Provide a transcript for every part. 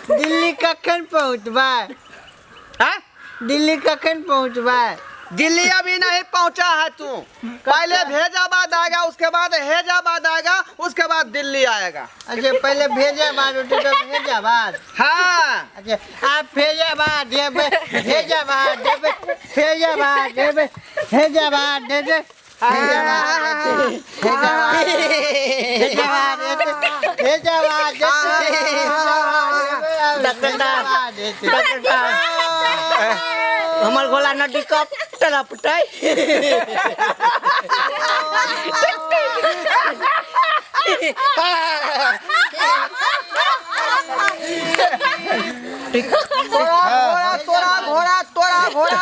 दिल्ली कखन पहुँचबा? दिल्ली कखन पहुँचबा? दिल्ली अभी नहीं पहुंचा है तू। पहले भेजाबाद आएगा, उसके बाद हैजाबाद आएगा, उसके बाद दिल्ली आएगा। अच्छा पहले भेजाबाद उठे तो हैजाबाद। हाँ अच्छा आप हैजाबाद हैजाबाद हैजाबाद हैजाबाद हमार गोला नदी कप टलपटाई तोरा घोड़ा तोरा घोड़ा तोरा घोड़ा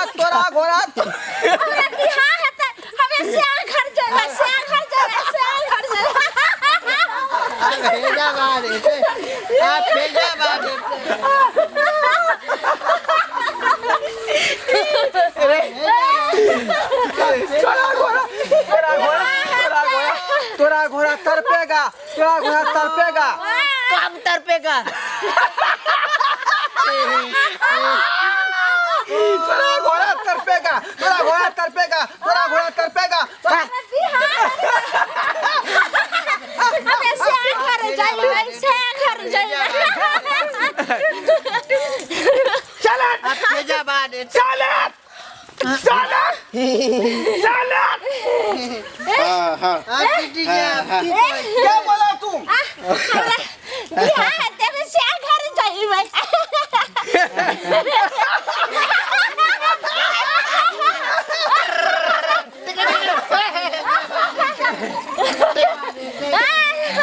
तोरा घोड़ा तड़पेगा, तोरा घोड़ा तड़पेगा। कब तड़पेगा? तोरा घोड़ा तड़पेगा, तोरा घोड़ा तड़पेगा, तोरा घोड़ा तड़पेगा। क्या बोला तुम?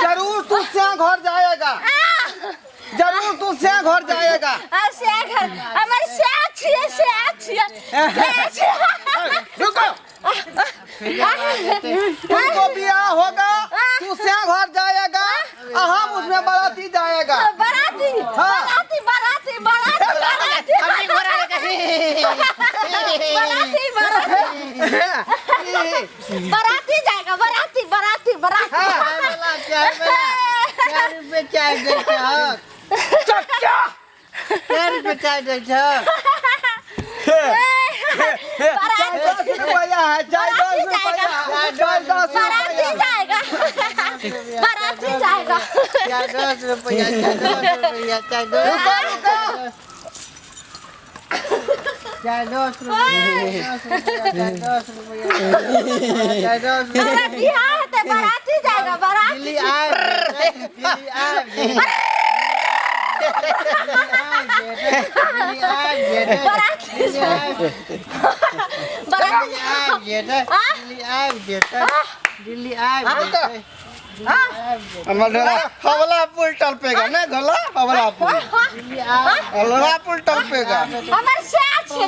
जरूर तू श्याम घर जाएगा, जरूर तू श्याम घर जाएगा। रुको, तुमको ब्याह होगा, तू श्याम घर जाएगा, हम उसमें बाराती जाएगा। बाराती बाराती बाराती बाराती बाराती जाएगा, बाराती बाराती बाराती। चाय देते हो? चक्का क्या रुपये चाय देते हो? चाय 10 रुपया है, चाय 10 रुपया, चाय 10 रुपया। बाराती जाएगा। चाय 10 रुपया, चाय 10 रुपया, चाय 10 चाय 10 रुपया। बिहार है तो बाराती जाएगा, बाराती। दिल्ली आए, दिल्ली आए, दिल्ली हवलापुर टलपेगा ना गोला, हवलापुर हवलापुर टलपेगा। हमारे साथ से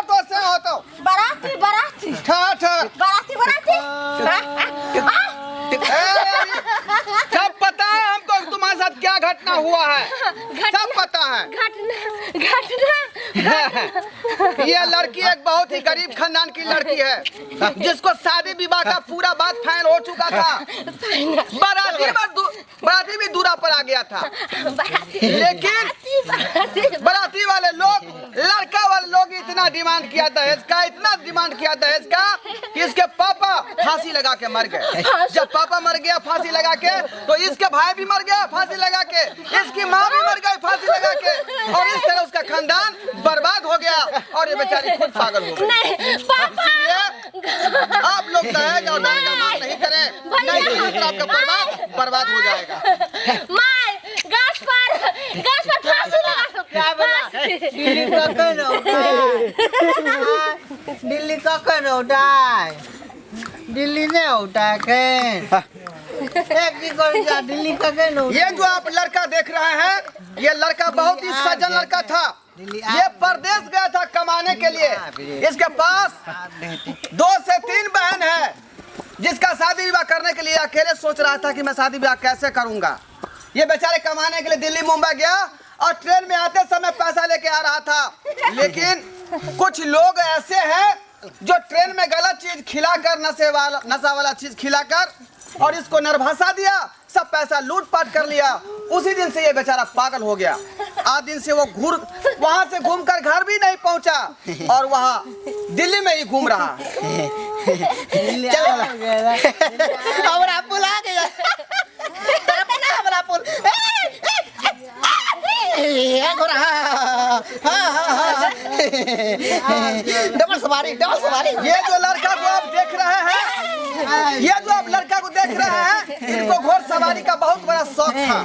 तो से हो तो बाराती बाराती ठहर बाराती बाराती। सब पता है हमको तुम्हारे साथ क्या घटना हुआ है, सब पता है। घटना ये लड़की एक बहुत ही गरीब खानदान की लड़की है, जिसको शादी विवाह का पूरा बात फाइनल हो चुका था। बाराती भी दूरा पर आ गया था, लेकिन बाराती वाले लोग, लड़का वाले लोग इतना डिमांड किया दहेज का, इतना डिमांड किया दहेज का कि इसके पापा फांसी लगा के मर गए। जब पापा मर गया फांसी लगा के, तो इसके भाई भी मर गया फांसी लगा के, इसकी माँ भी मर गई फांसी लगा के, और इस तरह उसका खानदान बर्बाद हो गया और ये बेचारी खुद पागल हो गई। इसलिए आप लोग दहेज और दान का मांग नहीं करें, नहीं तो आपका बर्बाद हो जाएगा। गैस पर फांसी लगा दो। क्या बोला? दिल्ली कखन होता है? दिल्ली ने उठा के एक की कर जा दिल्ली का के नो। ये जो आप लड़का देख रहे हैं, ये लड़का बहुत ही सज्जन लड़का था। ये परदेश गया था कमाने के लिए। इसके पास 2 से 3 बहन है, जिसका शादी विवाह करने के लिए अकेले सोच रहा था कि मैं शादी विवाह कैसे करूंगा। ये बेचारे कमाने के लिए दिल्ली मुंबई गया और ट्रेन में आते समय पैसा लेके आ रहा था। लेकिन कुछ लोग ऐसे हैं जो ट्रेन में गलत चीज खिलाकर नशा वाला चीज खिलाकर और इसको निर्भाषा दिया, सब पैसा लूटपाट कर लिया। उसी दिन से ये बेचारा पागल हो गया। आज दिन से वो वहां से घूमकर घर भी नहीं पहुंचा और वहाँ दिल्ली में ही घूम रहा है। हमरा पुल आ गया तेरा पना हमरा पुल डबल सवारी ये जो लड़का को आप देख रहे हैं, ये जो आप लड़का को देख रहे हैं, इनको घोड़सवारी का बहुत बड़ा शौक था,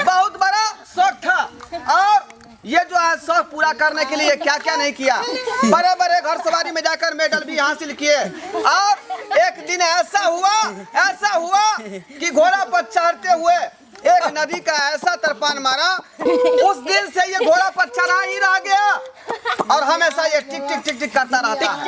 बहुत बड़ा शौक था। और ये जो है शौक पूरा करने के लिए क्या क्या नहीं किया। बड़े बड़े घोड़सवारी में जाकर मेडल भी हासिल किए। और एक दिन ऐसा हुआ कि घोड़ा पर चढ़ते हुए एक नदी का ऐसा तरपान मारा, उस दिन से ये घोड़ा पर चढ़ा ही रह गया और हमेशा ये टिक टिक टिक टिक करता रहता है।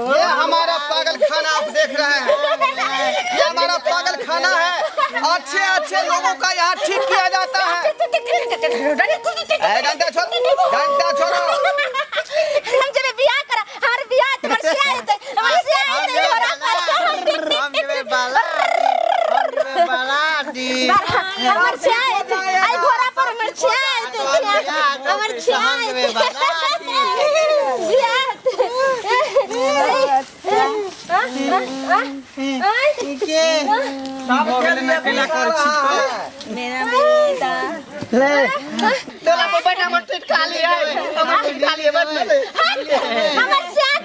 ये हमारा पागल खाना आप देख रहे हैं, ये हमारा पागल खाना है। अच्छे अच्छे लोगों का यहाँ ठीक किया जाता है। घंटा छोड़ो हम जब बियाह करा हमारे बियाह तो मरसिया आते आई घोड़ा पर मरसिया आते हमर मेरा बेटा तोला पर बैठा मत खाली है हमर खाली है मत हमर श्याम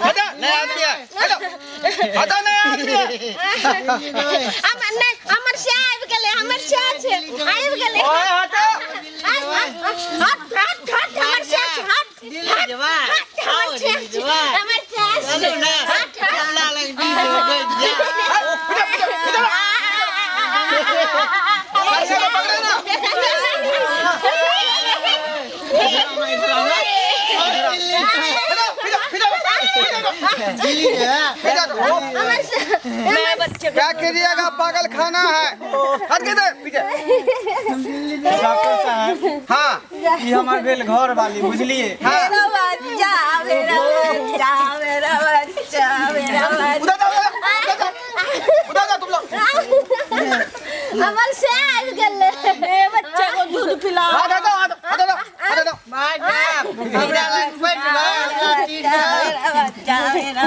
हटा नया आदमी है, हटा नया आदमी है। हमर श्याम गेले हमर श्याम छै आइब गेले ओए हटा हट हमर श्याम हट दिल्ली जवान आओ दिल्ली जवान हमर श्याम चलो ना चला लग दी जा ऐसे तो पकड़े ना। दिल्ली मैं बच्चे क्या कीजिएगा, पागल खाना है। हट के दे पीछे। डॉक्टर साहब, हाँ ये हमारे बेल घर वाली बुझलिए। मेरा बच्चा उधर जा तुम लोग। हमर से आइब गेले ए बच्चा को दूध पिला हटा दो माय हमरा लग बैठ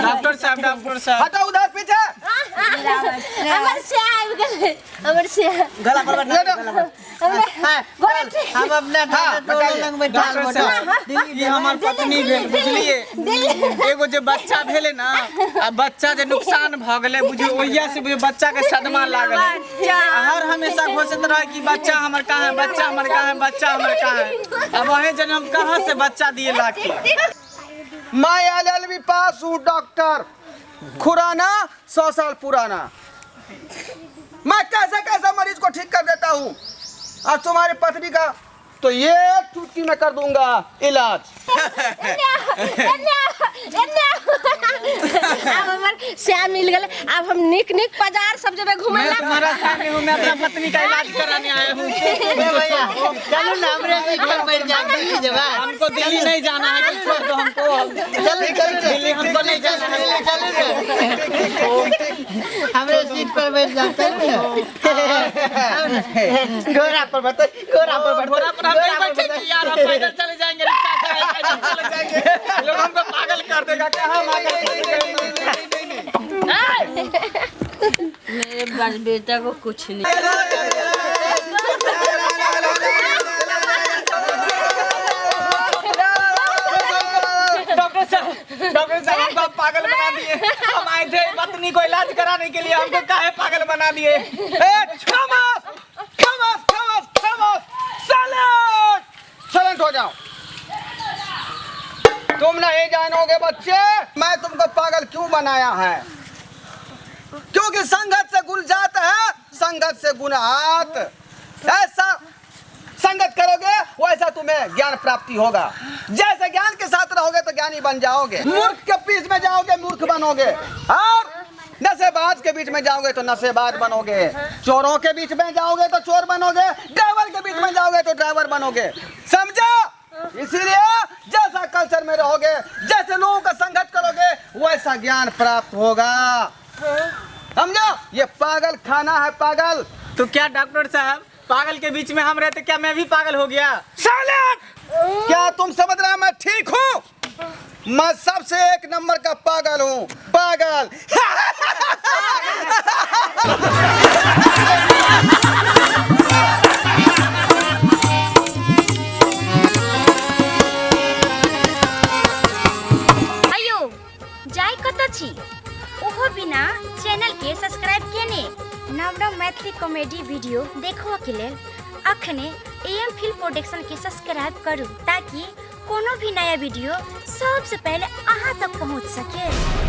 डॉक्टर साहब हटा उधर पीछे। हमर से आइब गेले हमर से गला पर हम अपना डॉक्टर लग बैठा डॉक्टर साहब, ये हमार पत्नी भेल बुझलिए। एगो जो बच्चा भेले ना, आ बच्चा जे नुकसान भ गेले बुझियो, ओहिया से बुझियो बच्चा के सदमा लागल है। हर हमेशा घोषित रहा कि बच्चा हमर कहाँ है, बच्चा हमर कहाँ है, बच्चा हमर कहाँ है। अब वही जन हम कहाँ से बच्चा दिए लाके। मैं LLB पास हूँ डॉक्टर, खुराना 100 साल पुराना। मैं कैसे कैसे मरीज को ठीक कर देता हूँ। और तुम्हारी पत्नी का तो ये चुटकी में कर दूंगा इलाज। अब हमर श्याम मिल गेले। अब हम निक बाजार सब जगह घुमे मैं ला। तुम्हारा सामने हूँ, मैं अपना पत्नी का इलाज कराने आया हूँ। भैया चलो ना हमरे सीट पर बैठ जा दिल्ली जवान हमको दिल्ली नहीं जाना है, कि छोड़ दो हमको। दिल्ली हमको नहीं जाना है। हमरे सीट पर बैठ जा घोड़ा पर बता घोड़ा पर हम नहीं बैठेंगे यार, हम पैदल चले जाएंगे, रिक्शा से पैदल चले जाएंगे। लोग हमको पागल कर देगा क्या हम मेरे बेटा को कुछ नहीं। डॉक्टर साहब हमको आप पागल बना दिए। हम आए थे पत्नी को इलाज कराने के लिए, हमको काहे पागल बना दिए? साइलेंट हो जाओ। तुम नहीं जानोगे बच्चे मैं तुमको पागल क्यों बनाया है, क्योंकि संगत से गुण जात है, संगत से गुण आत। ऐसा संगत करोगे वैसा तुम्हें ज्ञान प्राप्ति होगा। जैसे ज्ञान के साथ रहोगे तो ज्ञानी बन जाओगे, मूर्ख के बीच में जाओगे मूर्ख बनोगे, और नशेबाज के बीच में जाओगे तो नशेबाज बनोगे, चोरों के बीच में जाओगे तो चोर बनोगे, ड्राइवर के बीच में जाओगे तो ड्राइवर बनोगे। समझो? इसीलिए जैसा कल्चर में रहोगे, जैसे लोगों का संगत करोगे वैसा ज्ञान प्राप्त होगा। समझो? ये पागल खाना है, पागल। तो क्या डॉक्टर साहब पागल के बीच में हम रहते, क्या मैं भी पागल हो गया? साइलेंट! क्या तुम समझ रहे मैं ठीक हूँ? मैं सबसे एक नंबर का पागल हूँ, पागल। आयो जाय कत छी ओहो बिना चैनल के सब्सक्राइब केने नव नव मैथिली कॉमेडी वीडियो देखो के लेल अखने एम फिल्म प्रोडक्शन के सब्सक्राइब करू, ताकि कोनो भी नया वीडियो सबसे पहले अहाँ तक पहुँच सके।